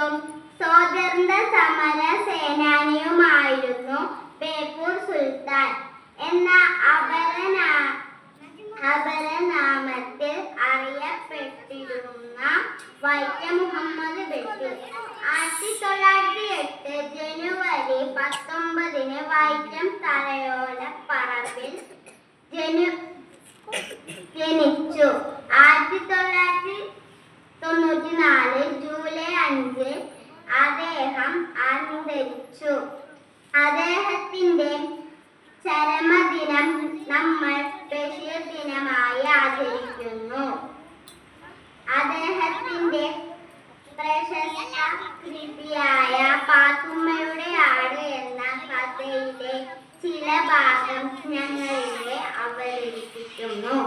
കവിയും സ്വാതന്ത്ര്യ സമര സേനാനിയുമായിരുന്നു ബേപ്പൂർ സുൽത്താൻ എന്ന അപരനാമത്തിൽ അറിയപ്പെട്ടിരുന്ന വൈക്കം മുഹമ്മദ് ബഷീർ 1908 ജനുവരി 19 വൈക്കം തലയോലപ്പറമ്പിൽ ജനിച്ചു. 1994 ജൂലൈ 5 അദ്ദേഹം അന്തരിച്ചു. അദ്ദേഹത്തിന്റെ ചരമദിനം നമ്മൾ ബഷീർ ദിനമായി ആചരിക്കുന്നു. അദ്ദേഹത്തിന്റെ പ്രശസ്ത കൃതിയായ പാത്തുമ്മയുടെ ആട് എന്ന കഥയിലെ ചില ഭാഗം ഞങ്ങളിവിടെ അവതരിപ്പിക്കുന്നു.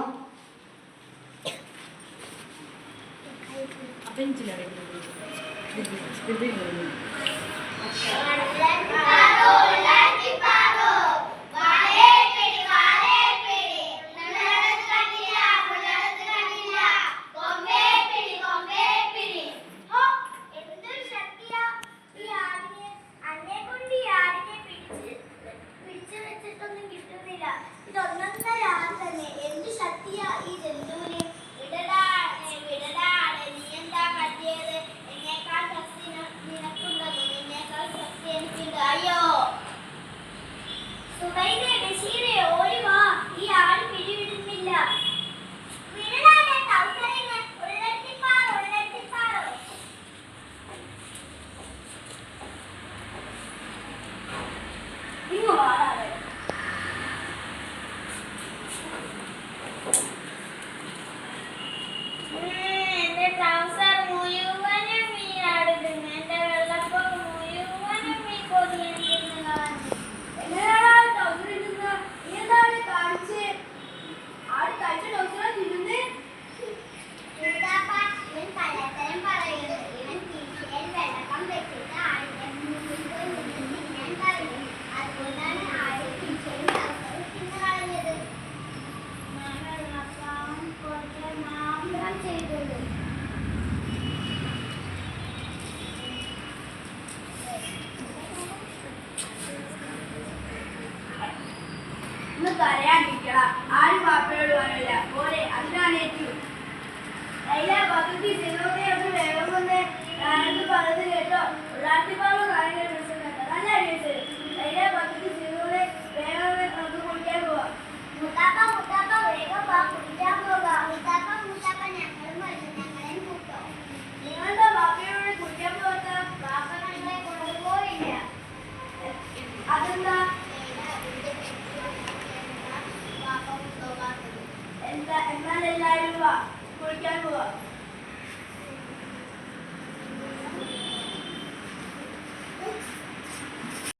കരയാണ്ടിരിക്കട ആരും വാപ്പയോട് പറയില്ല പോലെ അതിനാണ് ഏറ്റവും പകുതി സിനിമയൊക്കെ വേഗം കൊണ്ട് ഞാനത് പറഞ്ഞത് കേട്ടോ ഉള്ളാട്ടിപ്പാമ്പ് കാര്യങ്ങൾ വിളിച്ചിട്ടുണ്ട് നല്ല അടിയത് പകുതി സിനിമയുടെ വേഗം നമുക്ക് കുടിക്കാൻ പോവാം. മുത്താപ്പ വേഗം കുടിക്കാൻ പോകാം. മുത്താപ്പ ഞങ്ങളും ഞങ്ങളെയും കൂട്ടോ. നിങ്ങളുടെ വാപ്പയോട് കുടിക്കാൻ പോകാത്ത വാപ്പ നമ്മളെ കൊണ്ടുപോയില്ല. അതെന്താ എന്നാൽ എല്ലാവരും കുളിക്കാൻ പോവാം.